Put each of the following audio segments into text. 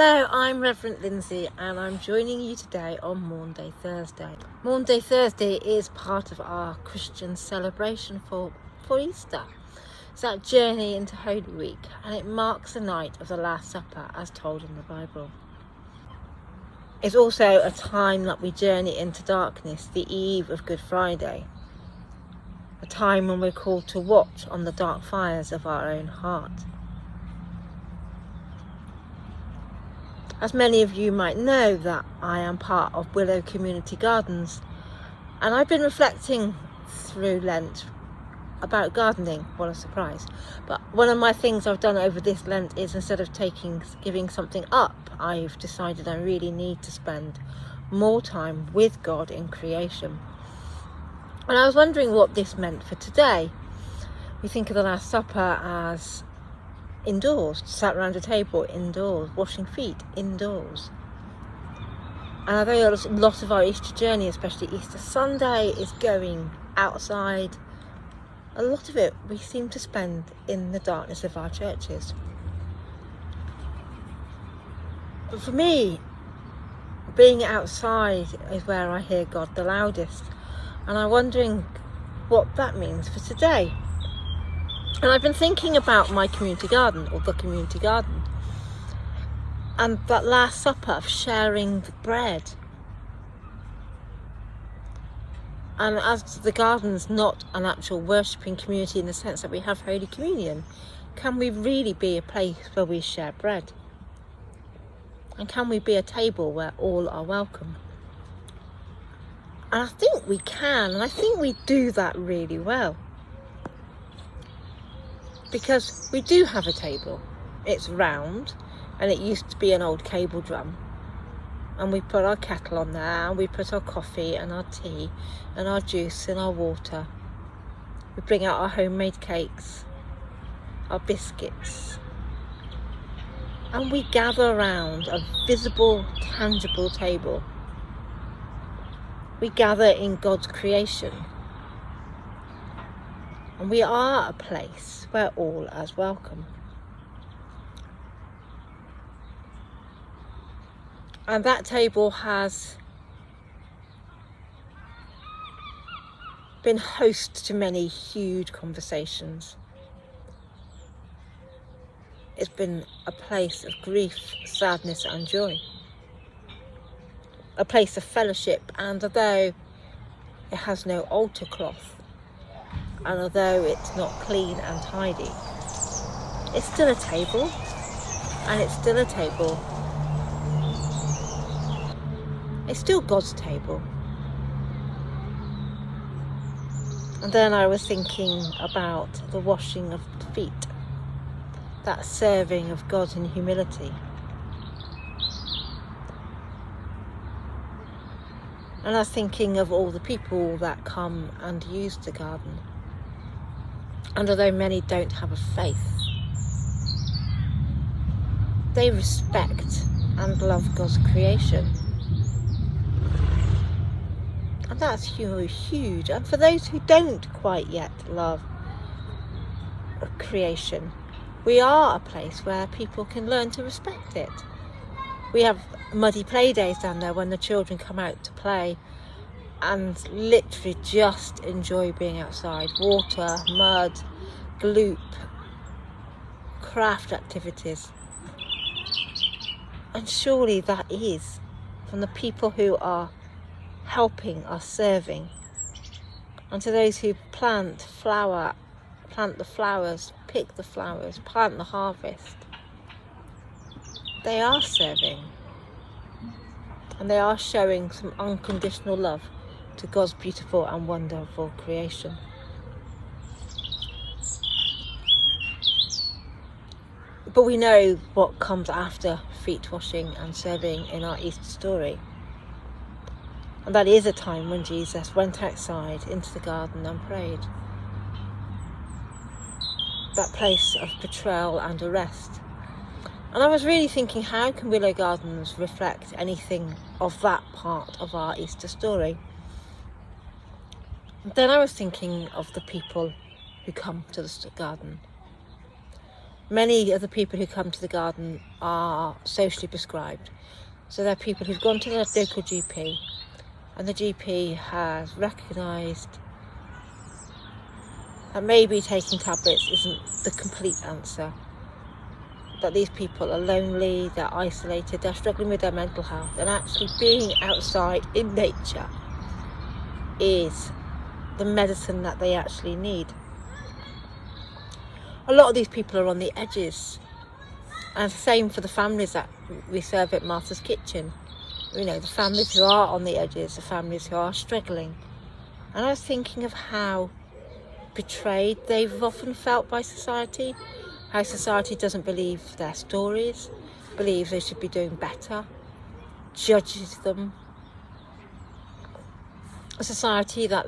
Hello, I'm Reverend Lindsay and I'm joining you today on Maundy Thursday. Maundy Thursday is part of our Christian celebration for Easter. It's that journey into Holy Week, and it marks the night of the Last Supper as told in the Bible. It's also a time that we journey into darkness, the eve of Good Friday. A time when we're called to watch on the dark fires of our own heart. As many of you might know, that I am part of Willow Community Gardens, and I've been reflecting through Lent about gardening. What a surprise. But one of my things I've done over this Lent is, instead of giving something up, I've decided I really need to spend more time with God in creation. And I was wondering what this meant for today. We think of the Last Supper as indoors, sat around a table indoors, washing feet indoors. And although a lot of our Easter journey, especially Easter Sunday, is going outside, a lot of it we seem to spend in the darkness of our churches. But for me, being outside is where I hear God the loudest, and I'm wondering what that means for today. And I've been thinking about my community garden, or the community garden, and that Last Supper of sharing the bread. And as the garden's not an actual worshipping community in the sense that we have Holy Communion, can we really be a place where we share bread? And can we be a table where all are welcome? And I think we can, and I think we do that really well. Because we do have a table. It's round, and it used to be an old cable drum. And we put our kettle on there, and we put our coffee and our tea and our juice and our water. We bring out our homemade cakes, our biscuits. And we gather around a visible, tangible table. We gather in God's creation. And we are a place where all is welcome. And that table has been host to many huge conversations. It's been a place of grief, sadness and joy. A place of fellowship, and although it has no altar cloth, and although it's not clean and tidy, it's still a table, and it's still a table. It's still God's table. And then I was thinking about the washing of the feet, that serving of God in humility. And I was thinking of all the people that come and use the garden. And although many don't have a faith, they respect and love God's creation. And that's huge. And for those who don't quite yet love creation, we are a place where people can learn to respect it. We have muddy play days down there when the children come out to play and literally just enjoy being outside. Water, mud, gloop, craft activities. And surely that is from the people who are helping, are serving. And to those who plant the flowers, pick the flowers, plant the harvest, they are serving. And they are showing some unconditional love to God's beautiful and wonderful creation. But we know what comes after feet washing and serving in our Easter story. And that is a time when Jesus went outside into the garden and prayed. That place of betrayal and arrest. And I was really thinking, how can Willow Gardens reflect anything of that part of our Easter story? Then I was thinking of the people who come to the garden. Many of the people who come to the garden are socially prescribed. So they're people who've gone to their local GP, and the GP has recognised that maybe taking tablets isn't the complete answer. That these people are lonely, they're isolated, they're struggling with their mental health, and actually being outside in nature is the medicine that they actually need. A lot of these people are on the edges, and same for the families that we serve at Martha's Kitchen. You know, the families who are on the edges, the families who are struggling. And I was thinking of how betrayed they've often felt by society, how society doesn't believe their stories, believes they should be doing better, judges them. A society that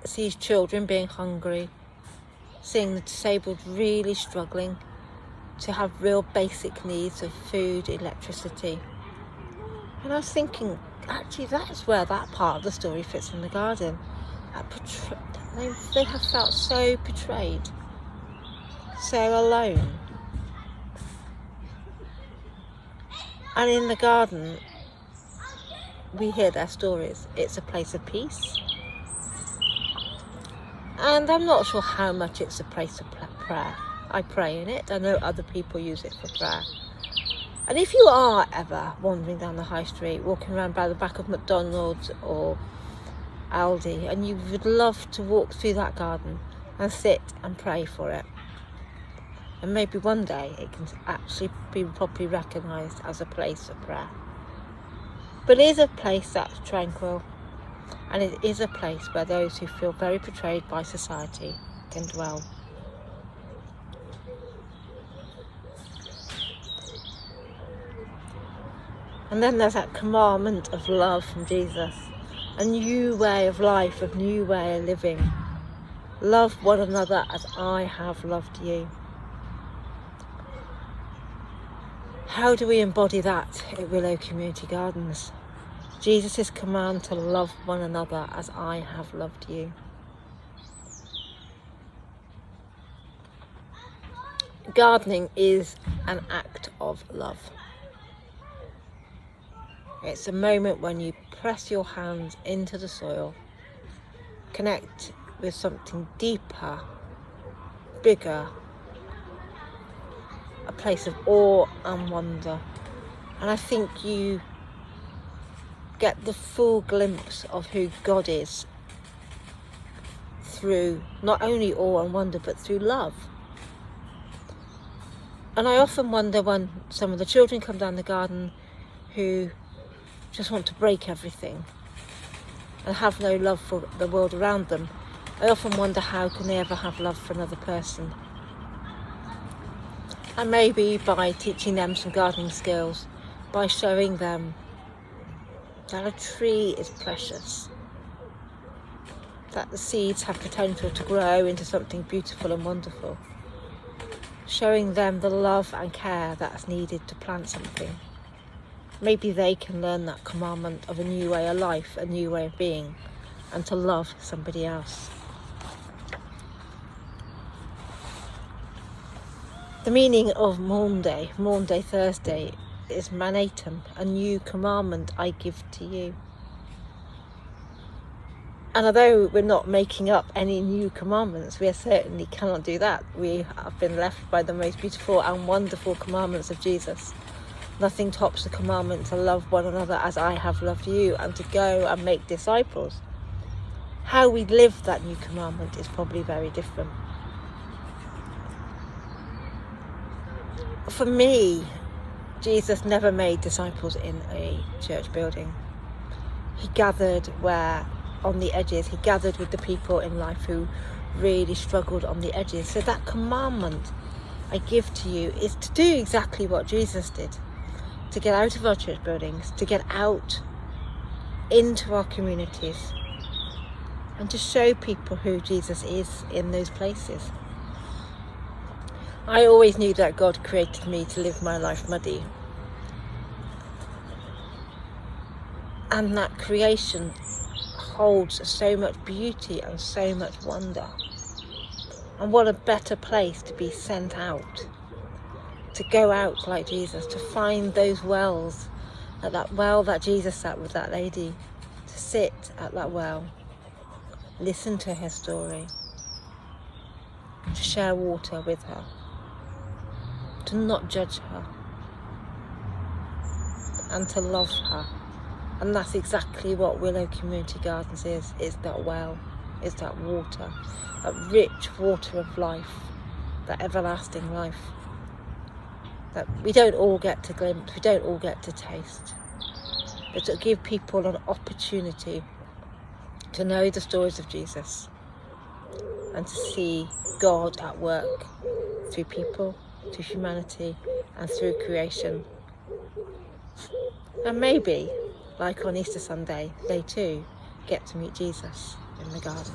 sees children being hungry, seeing the disabled really struggling to have real basic needs of food, electricity. And I was thinking, actually that's where that part of the story fits in the garden. They have felt so betrayed, so alone. And in the garden, we hear their stories. It's a place of peace. And I'm not sure how much it's a place of prayer. I pray in it. I know other people use it for prayer. And if you are ever wandering down the high street, walking around by the back of McDonald's or Aldi, and you would love to walk through that garden and sit and pray for it, and maybe one day it can actually be properly recognised as a place of prayer. But it is a place that's tranquil, and it is a place where those who feel very betrayed by society can dwell. And then there's that commandment of love from Jesus, a new way of life, a new way of living. Love one another as I have loved you. How do we embody that at Willow Community Gardens? Jesus' command to love one another as I have loved you. Gardening is an act of love. It's a moment when you press your hands into the soil, connect with something deeper, bigger, a place of awe and wonder. And I think you get the full glimpse of who God is through not only awe and wonder, but through love. And I often wonder when some of the children come down the garden who just want to break everything and have no love for the world around them. I often wonder, how can they ever have love for another person? And maybe by teaching them some gardening skills, by showing them that a tree is precious, that the seeds have potential to grow into something beautiful and wonderful, showing them the love and care that's needed to plant something. Maybe they can learn that commandment of a new way of life, a new way of being, and to love somebody else. The meaning of Maundy Thursday, is Mannatum, a new commandment I give to you. And although we're not making up any new commandments, we certainly cannot do that. We have been left by the most beautiful and wonderful commandments of Jesus. Nothing tops the commandment to love one another as I have loved you, and to go and make disciples. How we live that new commandment is probably very different. For me, Jesus never made disciples in a church building. He gathered on the edges. He gathered with the people in life who really struggled on the edges. So that commandment I give to you is to do exactly what Jesus did. To get out of our church buildings, to get out into our communities, and to show people who Jesus is in those places. I always knew that God created me to live my life muddy. And that creation holds so much beauty and so much wonder. And what a better place to be sent out to go out like Jesus, to find those wells, at that well that Jesus sat with that lady, to sit at that well, listen to her story, to share water with her, to not judge her, and to love her. And that's exactly what Willow Community Gardens is. It's that well, it's that water, that rich water of life, that everlasting life that we don't all get to glimpse, we don't all get to taste, but to give people an opportunity to know the stories of Jesus and to see God at work through people, through humanity and through creation. And maybe, like on Easter Sunday, they too get to meet Jesus in the garden.